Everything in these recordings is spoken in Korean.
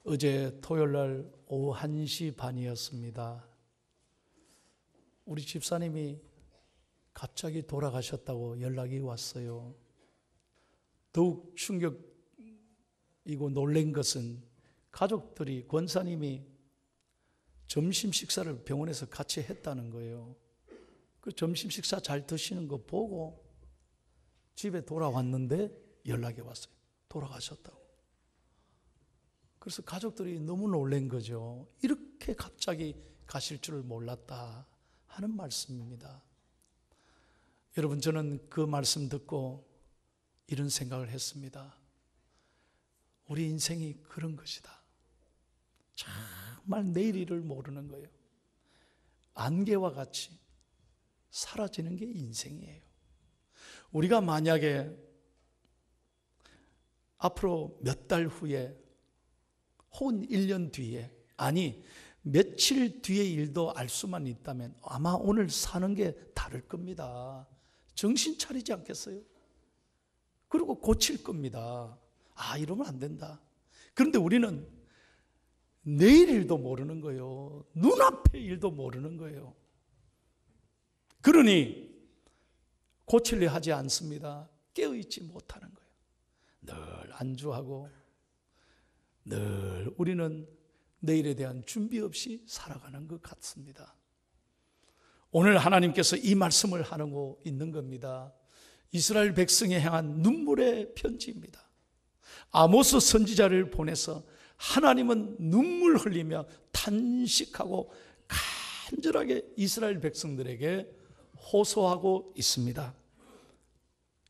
어제 토요일날 오후 1시 반이었습니다. 우리 집사님이 갑자기 돌아가셨다고 연락이 왔어요. 더욱 충격이고 놀란 것은 가족들이, 권사님이 점심 식사를 병원에서 같이 했다는 거예요. 그 점심 식사 잘 드시는 거 보고 집에 돌아왔는데 연락이 왔어요. 돌아가셨다고. 그래서 가족들이 너무 놀란 거죠. 이렇게 갑자기 가실 줄을 몰랐다 하는 말씀입니다. 여러분, 저는 그 말씀 듣고 이런 생각을 했습니다. 우리 인생이 그런 것이다. 정말 내일을 모르는 거예요. 안개와 같이 사라지는 게 인생이에요. 우리가 만약에 앞으로 몇 달 후에 혹은 1년 뒤에, 아니 며칠 뒤의 일도 알 수만 있다면 아마 오늘 사는 게 다를 겁니다. 정신 차리지 않겠어요? 그리고 고칠 겁니다. 아, 이러면 안 된다. 그런데 우리는 내일 일도 모르는 거예요. 눈앞의 일도 모르는 거예요. 그러니 고치려 하지 않습니다. 깨어있지 못하는 거예요. 늘 안주하고 늘 우리는 내일에 대한 준비 없이 살아가는 것 같습니다. 오늘 하나님께서 이 말씀을 하고 있는 겁니다. 이스라엘 백성에 향한 눈물의 편지입니다. 아모스 선지자를 보내서 하나님은 눈물 흘리며 탄식하고 간절하게 이스라엘 백성들에게 호소하고 있습니다.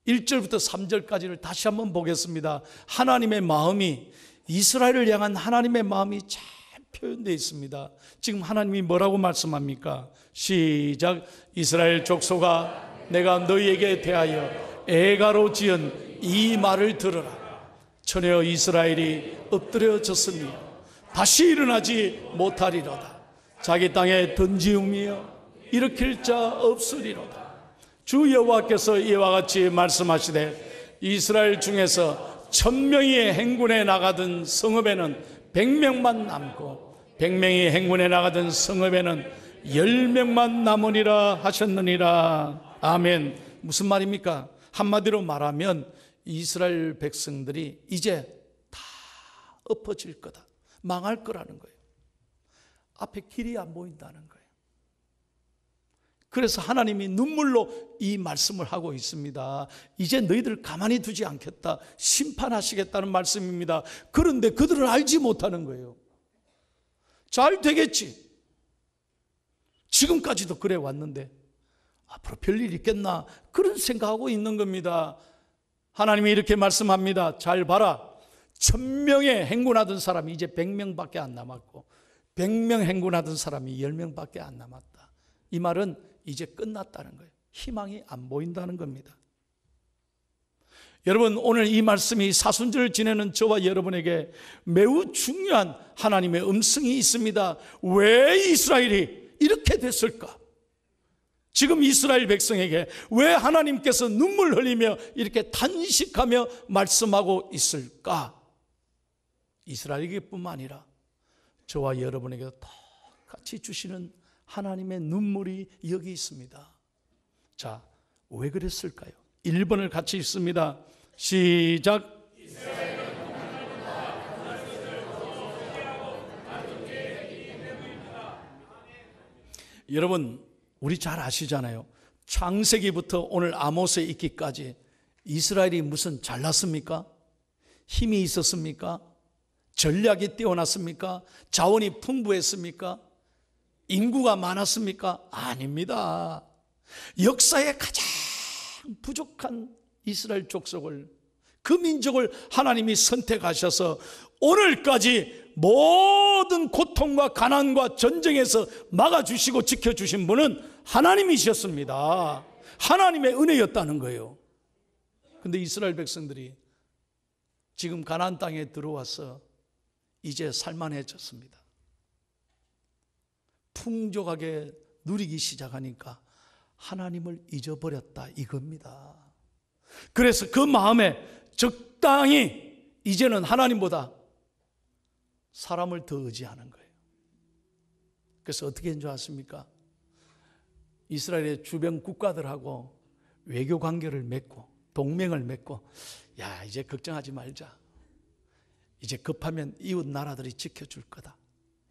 1절부터 3절까지를 다시 한번 보겠습니다. 하나님의 마음이, 이스라엘을 향한 하나님의 마음이 잘 표현되어 있습니다. 지금 하나님이 뭐라고 말씀합니까? 시작. 이스라엘 족속아, 내가 너희에게 대하여 애가로 지은 이 말을 들으라. 처녀 이스라엘이 엎드려졌으며 다시 일어나지 못하리로다. 자기 땅에 던지우며 일으킬 자 없으리로다. 주 여호와께서 이와 같이 말씀하시되 이스라엘 중에서 1000명이 행군에 나가던 성읍에는 100명만 남고 100명이 행군에 나가던 성읍에는 10명만 남으리라 하셨느니라. 아멘. 무슨 말입니까? 한마디로 말하면 이스라엘 백성들이 이제 다 엎어질 거다, 망할 거라는 거예요. 앞에 길이 안 보인다는 거예요. 그래서 하나님이 눈물로 이 말씀을 하고 있습니다. 이제 너희들 가만히 두지 않겠다, 심판하시겠다는 말씀입니다. 그런데 그들은 알지 못하는 거예요. 잘 되겠지, 지금까지도 그래 왔는데 앞으로 별일 있겠나, 그런 생각하고 있는 겁니다. 하나님이 이렇게 말씀합니다. 잘 봐라. 1000명에 행군하던 사람이 이제 100명밖에 안 남았고 100명 행군하던 사람이 10명밖에 안 남았다. 이 말은 이제 끝났다는 거예요. 희망이 안 보인다는 겁니다. 여러분, 오늘 이 말씀이 사순절을 지내는 저와 여러분에게 매우 중요한 하나님의 음성이 있습니다. 왜 이스라엘이 이렇게 됐을까? 지금 이스라엘 백성에게 왜 하나님께서 눈물 흘리며 이렇게 탄식하며 말씀하고 있을까? 이스라엘에게뿐만 아니라 저와 여러분에게도 똑같이 주시는 하나님의 눈물이 여기 있습니다. 자, 왜 그랬을까요? 1번을 같이 읽습니다. 시작. 여러분, 우리 잘 아시잖아요. 창세기부터 오늘 아모스에 있기까지 이스라엘이 무슨 잘났습니까? 힘이 있었습니까? 전략이 뛰어났습니까? 자원이 풍부했습니까? 인구가 많았습니까? 아닙니다. 역사에 가장 부족한 이스라엘 족속을, 그 민족을 하나님이 선택하셔서 오늘까지 모든 고통과 가난과 전쟁에서 막아주시고 지켜주신 분은 하나님이셨습니다. 하나님의 은혜였다는 거예요. 그런데 이스라엘 백성들이 지금 가나안 땅에 들어와서 이제 살만해졌습니다. 풍족하게 누리기 시작하니까 하나님을 잊어버렸다, 이겁니다. 그래서 그 마음에 적당히 이제는 하나님보다 사람을 더 의지하는 거예요. 그래서 어떻게 한 줄 아십니까? 이스라엘의 주변 국가들하고 외교 관계를 맺고 동맹을 맺고, 야, 이제 걱정하지 말자. 이제 급하면 이웃 나라들이 지켜줄 거다.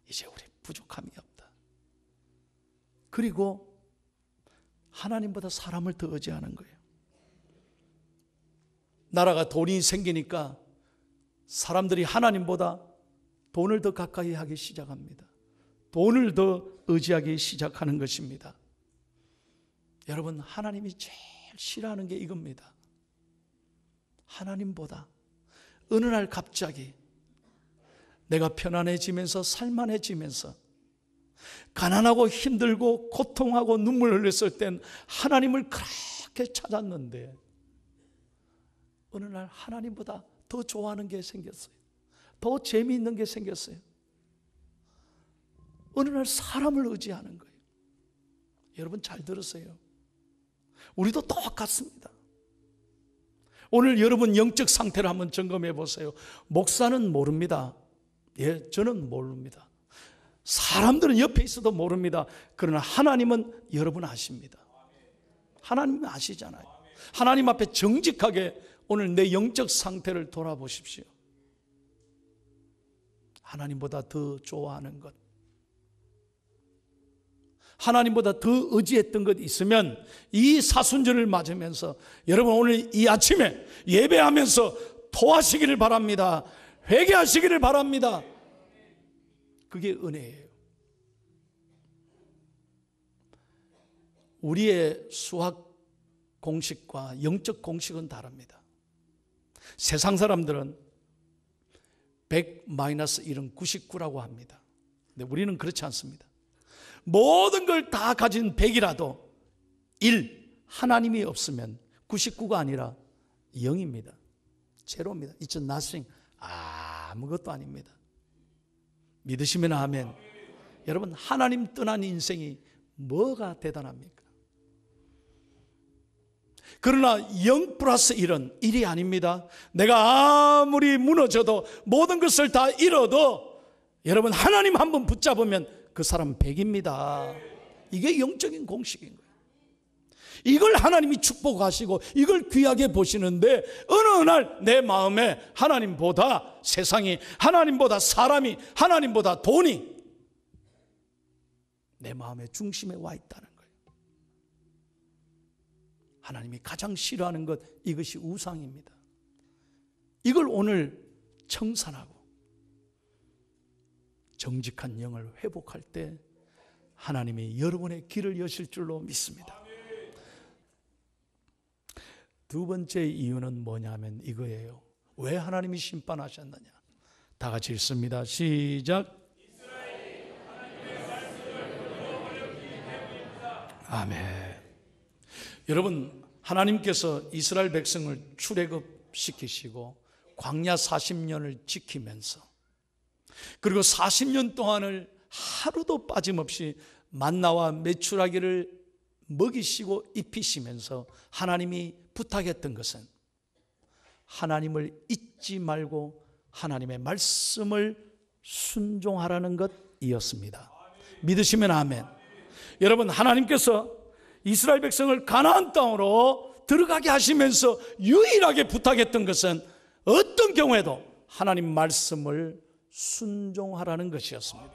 이제 우리 부족함이 없다. 그리고 하나님보다 사람을 더 의지하는 거예요. 나라가 돈이 생기니까 사람들이 하나님보다 돈을 더 가까이 하기 시작합니다. 돈을 더 의지하기 시작하는 것입니다. 여러분, 하나님이 제일 싫어하는 게 이겁니다. 하나님보다 어느 날 갑자기 내가 편안해지면서 살만해지면서 가난하고 힘들고 고통하고 눈물 흘렸을 땐 하나님을 그렇게 찾았는데 어느 날 하나님보다 더 좋아하는 게 생겼어요. 더 재미있는 게 생겼어요. 어느 날 사람을 의지하는 거예요. 여러분 잘 들으세요. 우리도 똑같습니다. 오늘 여러분 영적 상태를 한번 점검해 보세요. 목사는 모릅니다. 예, 저는 모릅니다. 사람들은 옆에 있어도 모릅니다. 그러나 하나님은 여러분 아십니다. 하나님은 아시잖아요. 하나님 앞에 정직하게 오늘 내 영적 상태를 돌아보십시오. 하나님보다 더 좋아하는 것, 하나님보다 더 의지했던 것 있으면 이 사순절을 맞으면서 여러분 오늘 이 아침에 예배하면서 토하시기를 바랍니다. 회개하시기를 바랍니다. 그게 은혜예요. 우리의 수학 공식과 영적 공식은 다릅니다. 세상 사람들은 100-1은 99라고 합니다. 근데 우리는 그렇지 않습니다. 모든 걸 다 가진 100이라도 1, 하나님이 없으면 99가 아니라 0입니다. 제로입니다. It's nothing. 아무것도 아닙니다. 믿으시면 아멘. 여러분, 하나님 떠난 인생이 뭐가 대단합니까? 그러나 0 플러스 1은 1이 아닙니다. 내가 아무리 무너져도 모든 것을 다 잃어도 여러분 하나님 한 번 붙잡으면 그 사람 100입니다. 이게 영적인 공식인 거예요. 이걸 하나님이 축복하시고 이걸 귀하게 보시는데 어느 날 내 마음에 하나님보다 세상이, 하나님보다 사람이, 하나님보다 돈이 내 마음의 중심에 와 있다는 거예요. 하나님이 가장 싫어하는 것, 이것이 우상입니다. 이걸 오늘 청산하고 정직한 영을 회복할 때 하나님이 여러분의 길을 여실 줄로 믿습니다. 두 번째 이유는 뭐냐면 이거예요. 왜 하나님이 심판하셨느냐? 다 같이 읽습니다. 시작. 아멘. 여러분, 하나님께서 이스라엘 백성을 출애굽시키시고 광야 40년을 지키면서 그리고 40년 동안을 하루도 빠짐없이 만나와 메추라기를 먹이시고 입히시면서 하나님이 부탁했던 것은 하나님을 잊지 말고 하나님의 말씀을 순종하라는 것이었습니다. 믿으시면 아멘. 여러분, 하나님께서 이스라엘 백성을 가나안 땅으로 들어가게 하시면서 유일하게 부탁했던 것은 어떤 경우에도 하나님 말씀을 순종하라는 것이었습니다.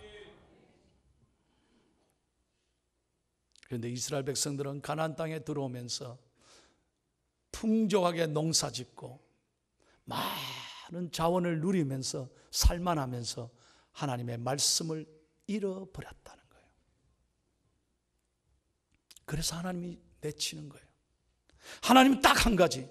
그런데 이스라엘 백성들은 가나안 땅에 들어오면서 풍족하게 농사짓고 많은 자원을 누리면서 살만하면서 하나님의 말씀을 잃어버렸다는 거예요. 그래서 하나님이 내치는 거예요. 하나님은 딱 한 가지,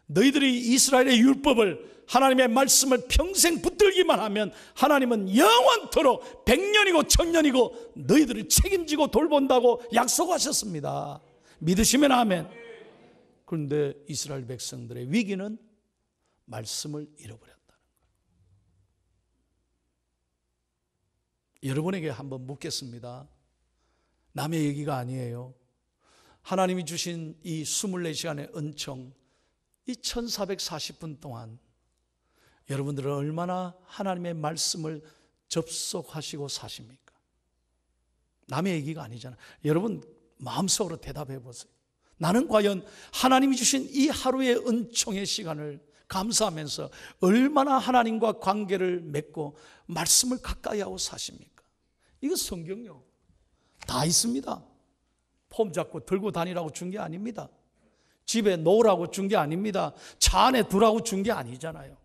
너희들이 이스라엘의 율법을, 하나님의 말씀을 평생 붙들기만 하면 하나님은 영원토록 100년이고 1000년이고 너희들을 책임지고 돌본다고 약속하셨습니다. 믿으시면 아멘. 그런데 이스라엘 백성들의 위기는 말씀을 잃어버렸다는 거예요. 여러분에게 한번 묻겠습니다. 남의 얘기가 아니에요. 하나님이 주신 이 24시간의 은총, 이 1440분 동안 여러분들은 얼마나 하나님의 말씀을 접속하시고 사십니까? 남의 얘기가 아니잖아요. 여러분 마음속으로 대답해 보세요. 나는 과연 하나님이 주신 이 하루의 은총의 시간을 감사하면서 얼마나 하나님과 관계를 맺고 말씀을 가까이 하고 사십니까? 이거 성경요. 다 있습니다. 폼 잡고 들고 다니라고 준 게 아닙니다. 집에 놓으라고 준 게 아닙니다. 차 안에 두라고 준 게 아니잖아요.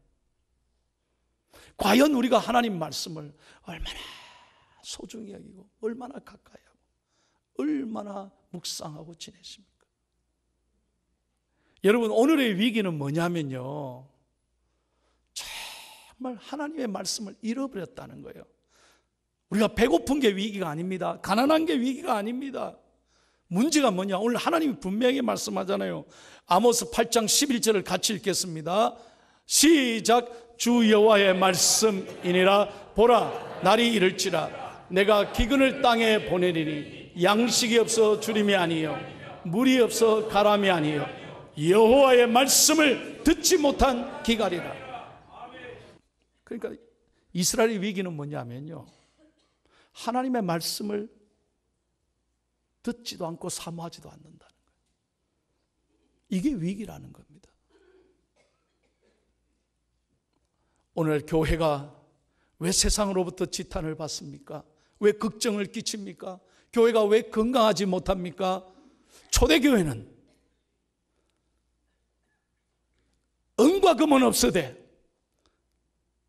과연 우리가 하나님 말씀을 얼마나 소중히 여기고 얼마나 가까이 하고 얼마나 묵상하고 지내십니까? 여러분 오늘의 위기는 뭐냐면요, 정말 하나님의 말씀을 잃어버렸다는 거예요. 우리가 배고픈 게 위기가 아닙니다. 가난한 게 위기가 아닙니다. 문제가 뭐냐? 오늘 하나님이 분명히 말씀하잖아요. 아모스 8장 11절을 같이 읽겠습니다. 시작. 주 여호와의 말씀이니라. 보라, 날이 이를지라 내가 기근을 땅에 보내리니 양식이 없어 주림이 아니요 물이 없어 가람이 아니요 여호와의 말씀을 듣지 못한 기갈이라. 그러니까 이스라엘의 위기는 뭐냐면요, 하나님의 말씀을 듣지도 않고 사모하지도 않는다는 거예요. 이게 위기라는 겁니다. 오늘 교회가 왜 세상으로부터 지탄을 받습니까? 왜 걱정을 끼칩니까? 교회가 왜 건강하지 못합니까? 초대교회는 은과 금은 없으되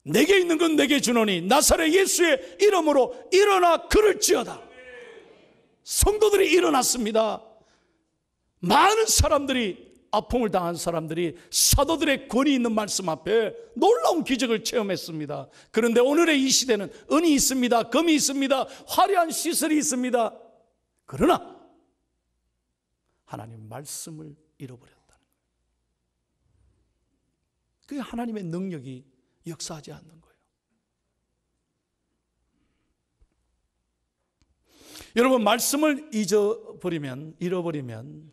내게 있는 건 내게 주노니 나사렛 예수의 이름으로 일어나 걸을지어다. 성도들이 일어났습니다. 많은 사람들이, 아픔을 당한 사람들이 사도들의 권위 있는 말씀 앞에 놀라운 기적을 체험했습니다. 그런데 오늘의 이 시대는 은이 있습니다. 금이 있습니다. 화려한 시설이 있습니다. 그러나 하나님 말씀을 잃어버렸다는 거예요. 그게 하나님의 능력이 역사하지 않는 거예요. 여러분 말씀을 잃어버리면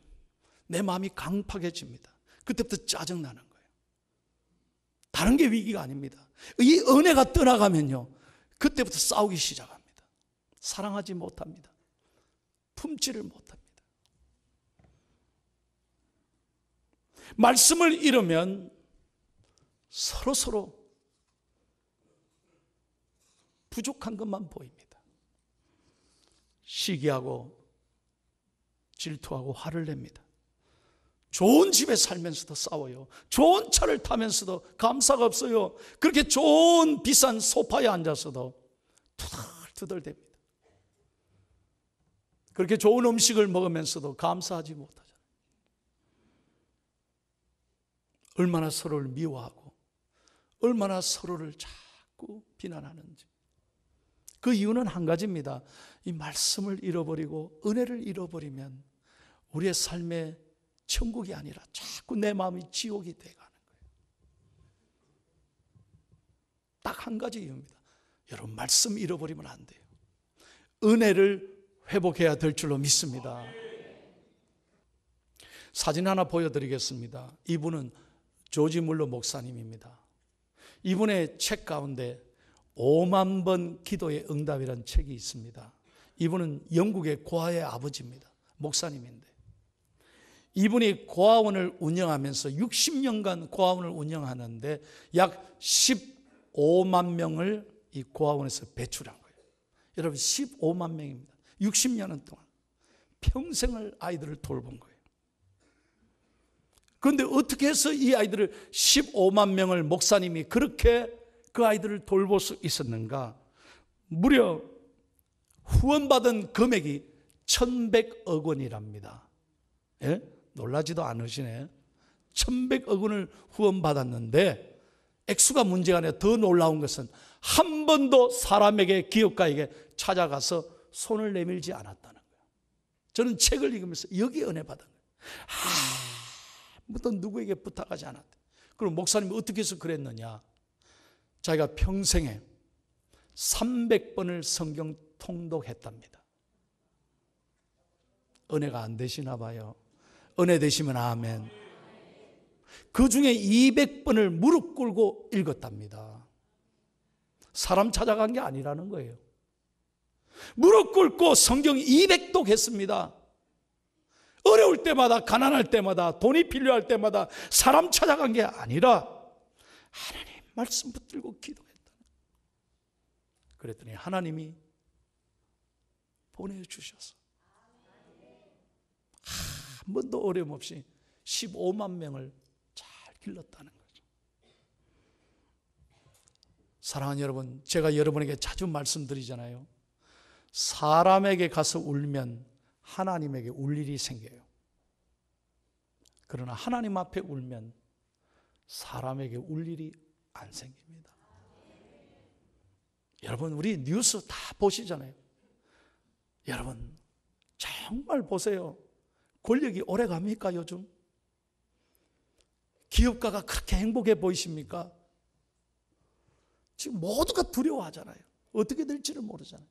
내 마음이 강팍해집니다. 그때부터 짜증나는 거예요. 다른 게 위기가 아닙니다. 이 은혜가 떠나가면요, 그때부터 싸우기 시작합니다. 사랑하지 못합니다. 품지를 못합니다. 말씀을 잃으면 서로 부족한 것만 보입니다. 시기하고 질투하고 화를 냅니다. 좋은 집에 살면서도 싸워요. 좋은 차를 타면서도 감사가 없어요. 그렇게 좋은 비싼 소파에 앉아서도 투덜투덜댑니다. 그렇게 좋은 음식을 먹으면서도 감사하지 못하잖아요. 얼마나 서로를 미워하고 얼마나 서로를 자꾸 비난하는지. 그 이유는 한 가지입니다. 이 말씀을 잃어버리고 은혜를 잃어버리면 우리의 삶에 천국이 아니라 자꾸 내 마음이 지옥이 돼가는 거예요. 딱 한 가지 이유입니다. 여러분 말씀 잃어버리면 안 돼요. 은혜를 회복해야 될 줄로 믿습니다. 사진 하나 보여드리겠습니다. 이분은 조지 물러 목사님입니다. 이분의 책 가운데 5만 번 기도의 응답이라는 책이 있습니다. 이분은 영국의 고아의 아버지입니다. 목사님인데 이분이 고아원을 운영하면서 60년간 고아원을 운영하는데 약 15만 명을 이 고아원에서 배출한 거예요. 여러분 15만 명입니다. 60년 동안 평생을 아이들을 돌본 거예요. 그런데 어떻게 해서 이 아이들을 15만 명을 목사님이 그렇게 그 아이들을 돌볼 수 있었는가? 무려 후원받은 금액이 1,100억 원이랍니다. 예? 놀라지도 않으시네. 1,100억 원을 후원받았는데 액수가 문제가 아니라 더 놀라운 것은 한 번도 사람에게, 기업가에게 찾아가서 손을 내밀지 않았다는 거예요. 저는 책을 읽으면서 여기에 은혜 받은 거예요. 아무도 누구에게 부탁하지 않았대. 그럼 목사님이 어떻게 해서 그랬느냐? 자기가 평생에 300번을 성경 통독했답니다. 은혜가 안 되시나 봐요. 은혜 되시면 아멘. 그 중에 200번을 무릎 꿇고 읽었답니다. 사람 찾아간 게 아니라는 거예요. 무릎 꿇고 성경 200독 했습니다. 어려울 때마다, 가난할 때마다, 돈이 필요할 때마다 사람 찾아간 게 아니라 하나님 말씀 붙들고 기도했다. 그랬더니 하나님이 보내주셔서 한 번도 어려움 없이 15만 명을 잘 길렀다는 거죠. 사랑하는 여러분, 제가 여러분에게 자주 말씀드리잖아요. 사람에게 가서 울면 하나님에게 울 일이 생겨요. 그러나 하나님 앞에 울면 사람에게 울 일이 안 생깁니다. 여러분, 우리 뉴스 다 보시잖아요. 여러분, 정말 보세요. 권력이 오래 갑니까, 요즘? 기업가가 그렇게 행복해 보이십니까? 지금 모두가 두려워하잖아요. 어떻게 될지를 모르잖아요.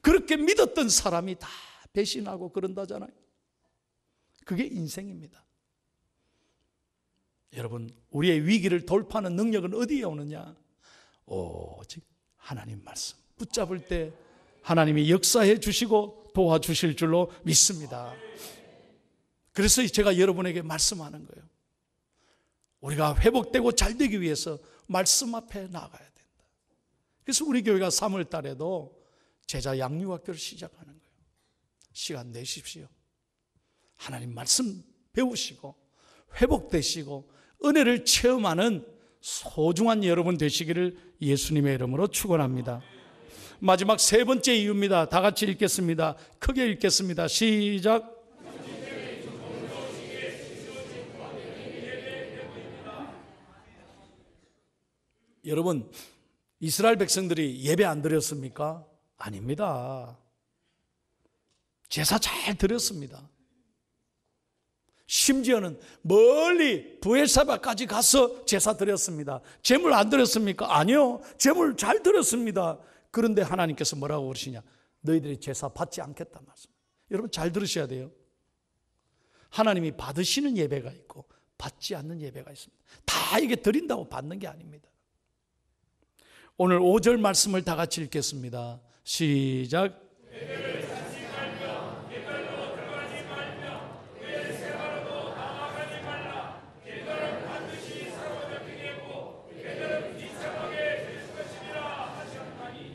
그렇게 믿었던 사람이 다 배신하고 그런다잖아요. 그게 인생입니다. 여러분, 우리의 위기를 돌파하는 능력은 어디에 오느냐? 오직 하나님 말씀 붙잡을 때 하나님이 역사해 주시고 도와주실 줄로 믿습니다. 그래서 제가 여러분에게 말씀하는 거예요. 우리가 회복되고 잘 되기 위해서 말씀 앞에 나가야 된다. 그래서 우리 교회가 3월 달에도 제자 양육학교를 시작하는 거예요. 시간 내십시오. 하나님 말씀 배우시고 회복되시고 은혜를 체험하는 소중한 여러분 되시기를 예수님의 이름으로 축원합니다. 마지막 세 번째 이유입니다. 다 같이 읽겠습니다. 크게 읽겠습니다. 시작. 여러분, 이스라엘 백성들이 예배 안 드렸습니까? 아닙니다. 제사 잘 드렸습니다. 심지어는 멀리 브엘사바까지 가서 제사 드렸습니다. 제물 안 드렸습니까? 아니요. 제물 잘 드렸습니다. 그런데 하나님께서 뭐라고 그러시냐? 너희들이 제사 받지 않겠다 말씀. 여러분 잘 들으셔야 돼요. 하나님이 받으시는 예배가 있고 받지 않는 예배가 있습니다. 다 이게 드린다고 받는 게 아닙니다. 오늘 5절 말씀을 다 같이 읽겠습니다. 시작.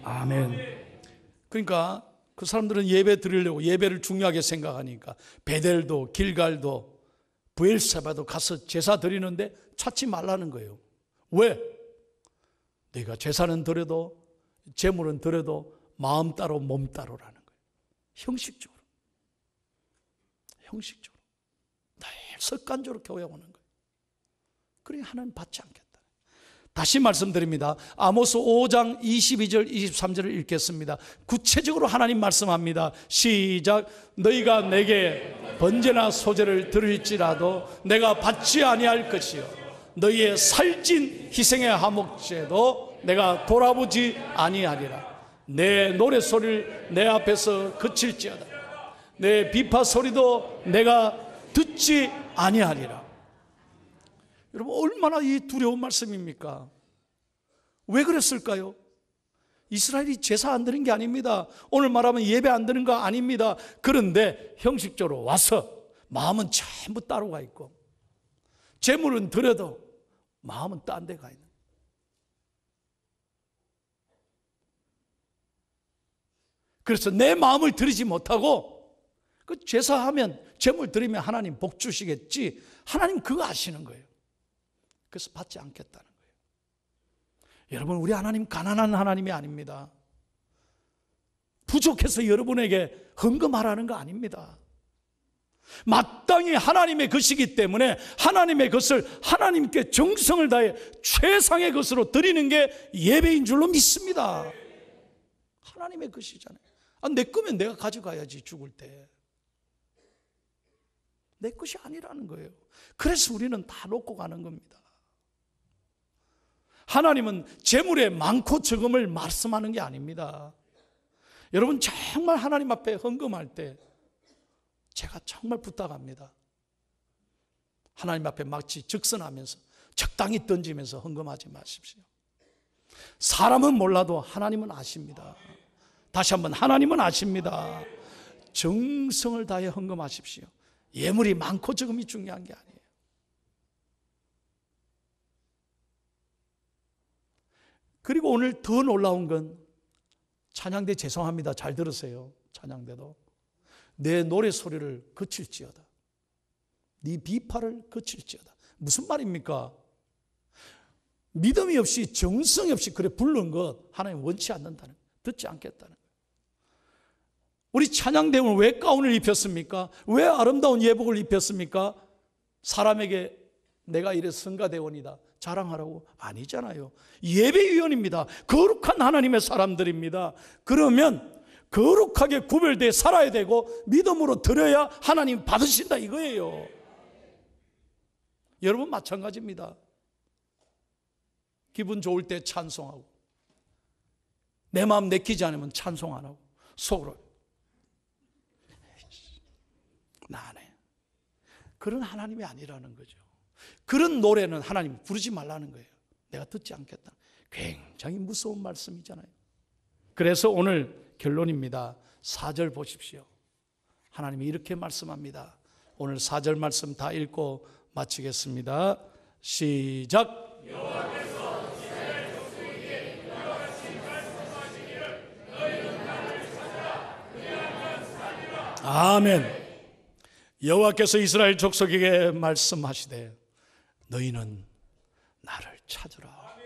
아멘. 그러니까 그 사람들은 예배 드리려고 예배를 중요하게 생각하니까 베델도 길갈도 브엘사바도 가서 제사 드리는데 찾지 말라는 거예요. 왜? 네가 제사는 드려도 제물은 드려도 마음 따로 몸 따로라는 거예요. 형식적으로 늘 습관적으로 교회 오는 거예요. 그러니 하나님 받지 않겠다. 다시 말씀드립니다. 아모스 5장 22절 23절을 읽겠습니다. 구체적으로 하나님 말씀합니다. 시작. 너희가 내게 번제나 소제를 드릴지라도 내가 받지 아니할 것이요 너희의 살찐 희생의 화목제도 내가 돌아보지 아니하리라. 내 노래소리를 내 앞에서 그칠지어다. 내 비파 소리도 내가 듣지 아니하리라. 여러분 얼마나 이 두려운 말씀입니까? 왜 그랬을까요? 이스라엘이 제사 안 드린 게 아닙니다. 오늘 말하면 예배 안 드는 거 아닙니다. 그런데 형식적으로 와서 마음은 전부 따로 가 있고 재물은 드려도 마음은 딴 데 가 있는. 그래서 내 마음을 드리지 못하고 그 제사하면 재물 드리면 하나님 복 주시겠지. 하나님 그거 아시는 거예요. 그래서 받지 않겠다는 거예요. 여러분 우리 하나님 가난한 하나님이 아닙니다. 부족해서 여러분에게 헌금하라는 거 아닙니다. 마땅히 하나님의 것이기 때문에 하나님의 것을 하나님께 정성을 다해 최상의 것으로 드리는 게 예배인 줄로 믿습니다. 하나님의 것이잖아요. 내 거면 내가 가져가야지 죽을 때. 내 것이 아니라는 거예요. 그래서 우리는 다 놓고 가는 겁니다. 하나님은 재물의 많고 적음을 말씀하는 게 아닙니다. 여러분 정말 하나님 앞에 헌금할 때 제가 정말 부탁합니다. 하나님 앞에 마치 적선하면서 적당히 던지면서 헌금하지 마십시오. 사람은 몰라도 하나님은 아십니다. 다시 한번, 하나님은 아십니다. 정성을 다해 헌금하십시오. 예물이 많고 적음이 중요한 게 아니에요. 그리고 오늘 더 놀라운 건, 찬양대 죄송합니다. 잘 들으세요. 찬양대도 내 노래 소리를 그칠지어다, 네 비파를 그칠지어다. 무슨 말입니까? 믿음이 없이, 정성이 없이 그래 부른 것 하나님 원치 않는다는, 듣지 않겠다는 거예요. 우리 찬양대원은 왜 가운을 입혔습니까? 왜 아름다운 예복을 입혔습니까? 사람에게 내가 이래 성가대원이다 자랑하라고? 아니잖아요. 예배위원입니다. 거룩한 하나님의 사람들입니다. 그러면 거룩하게 구별되어 살아야 되고 믿음으로 드려야 하나님 받으신다 이거예요. 여러분 마찬가지입니다. 기분 좋을 때 찬송하고, 내 마음 내키지 않으면 찬송 안 하고, 속으로 나네. 그런 하나님이 아니라는 거죠. 그런 노래는 하나님 부르지 말라는 거예요. 내가 듣지 않겠다. 굉장히 무서운 말씀이잖아요. 그래서 오늘 결론입니다. 4절 보십시오. 하나님이 이렇게 말씀합니다. 오늘 4절 말씀 다 읽고 마치겠습니다. 시작. 아멘. 여호와께서 이스라엘 족속에게 말씀하시되 너희는 나를 찾으라.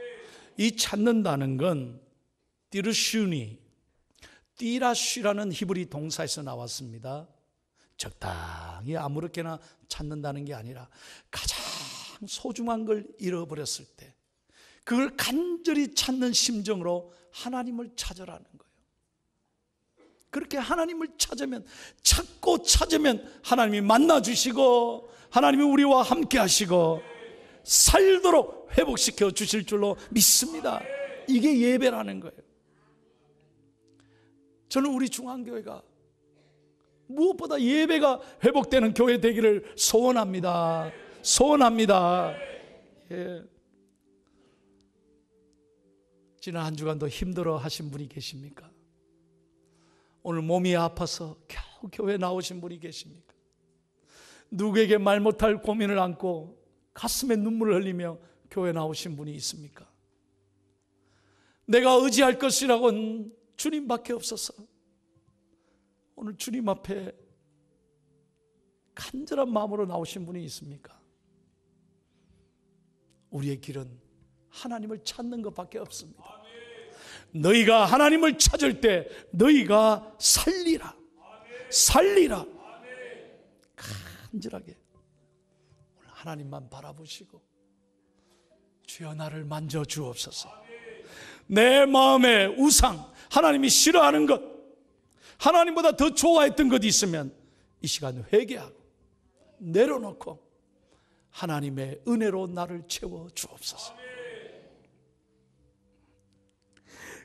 이 찾는다는 건 띠르슈니, 띠라슈라는 히브리 동사에서 나왔습니다. 적당히 아무렇게나 찾는다는 게 아니라 가장 소중한 걸 잃어버렸을 때 그걸 간절히 찾는 심정으로 하나님을 찾으라는 거예요. 그렇게 하나님을 찾고 찾으면 하나님이 만나주시고 하나님이 우리와 함께 하시고 살도록 회복시켜 주실 줄로 믿습니다. 이게 예배라는 거예요. 저는 우리 중앙교회가 무엇보다 예배가 회복되는 교회 되기를 소원합니다. 소원합니다. 예. 지난 한 주간도 힘들어 하신 분이 계십니까? 오늘 몸이 아파서 겨우 교회 나오신 분이 계십니까? 누구에게 말 못할 고민을 안고 가슴에 눈물을 흘리며 교회 나오신 분이 있습니까? 내가 의지할 것이라고는 주님밖에 없어서 오늘 주님 앞에 간절한 마음으로 나오신 분이 있습니까? 우리의 길은 하나님을 찾는 것밖에 없습니다. 너희가 하나님을 찾을 때 너희가 살리라. 살리라. 간절하게 오늘 하나님만 바라보시고 주여 나를 만져 주옵소서. 내 마음의 우상, 하나님이 싫어하는 것, 하나님보다 더 좋아했던 것이 있으면 이 시간 회개하고 내려놓고 하나님의 은혜로 나를 채워 주옵소서.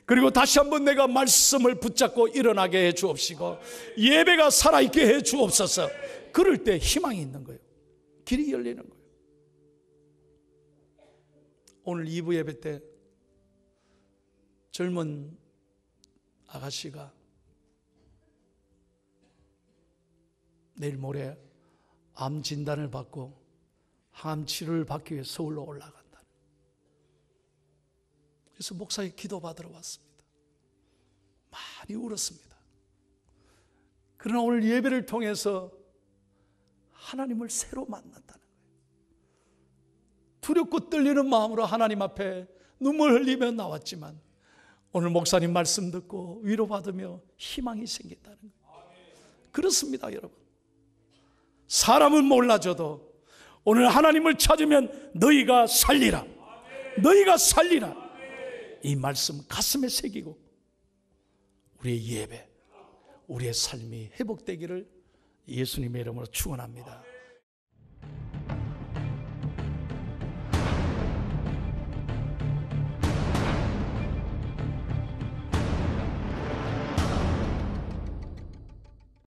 그리고 다시 한번 내가 말씀을 붙잡고 일어나게 해 주옵시고 예배가 살아있게 해 주옵소서. 그럴 때 희망이 있는 거예요. 길이 열리는 거예요. 오늘 2부 예배 때 젊은 아가씨가 내일 모레 암 진단을 받고 항암 치료를 받기 위해 서울로 올라간다. 그래서 목사의 기도 받으러 왔습니다. 많이 울었습니다. 그러나 오늘 예배를 통해서 하나님을 새로 만난다는 거예요. 두렵고 떨리는 마음으로 하나님 앞에 눈물 흘리며 나왔지만 오늘 목사님 말씀 듣고 위로받으며 희망이 생긴다는 거예요. 그렇습니다, 여러분. 사람은 몰라줘도 오늘 하나님을 찾으면 너희가 살리라. 너희가 살리라. 이 말씀 가슴에 새기고 우리의 예배, 우리의 삶이 회복되기를 예수님의 이름으로 축원합니다.